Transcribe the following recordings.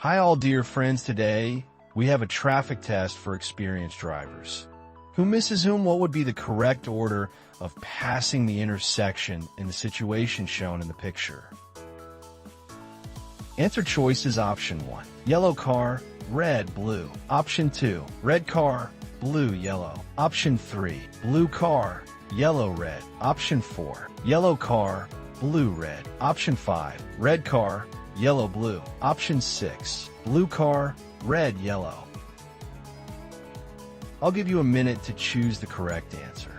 Hi all dear friends, today we have a traffic test for experienced drivers. Who misses whom? What would be the correct order of passing the intersection in the situation shown in the picture? Answer choice is option 1, yellow car, red, blue. Option 2, red car, blue, yellow. Option 3, blue car, yellow, red. Option 4, yellow car, blue, red. Option 5, red car, yellow, blue. Option 6, blue car, red, yellow. I'll give you a minute to choose the correct answer.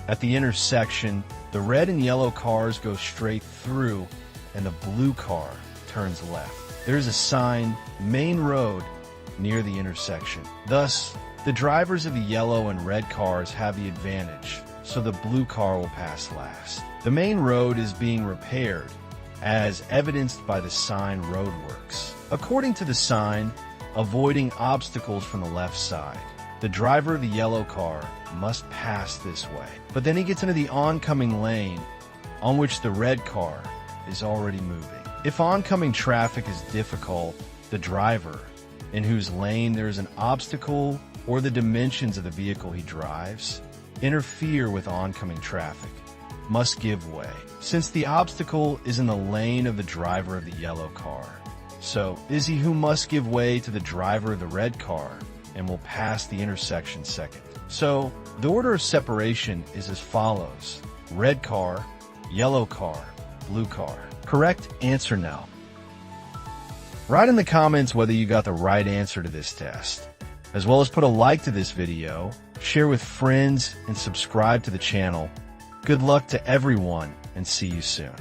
At the intersection, the red and yellow cars go straight through and the blue car turns left. There is a sign, Main Road, near the intersection. Thus, the drivers of the yellow and red cars have the advantage, so the blue car will pass last. The main road is being repaired, as evidenced by the sign Roadworks. According to the sign, avoiding obstacles from the left side, the driver of the yellow car must pass this way. But then he gets into the oncoming lane on which the red car is already moving. If oncoming traffic is difficult, the driver, in whose lane there is an obstacle or the dimensions of the vehicle he drives, interfere with oncoming traffic, must give way, since the obstacle is in the lane of the driver of the yellow car. So, is he who must give way to the driver of the red car and will pass the intersection second. So, the order of separation is as follows: red car, yellow car, blue car. Correct answer now. Write in the comments whether you got the right answer to this test, as well as put a like to this video, share with friends, and subscribe to the channel. Good luck to everyone, and see you soon.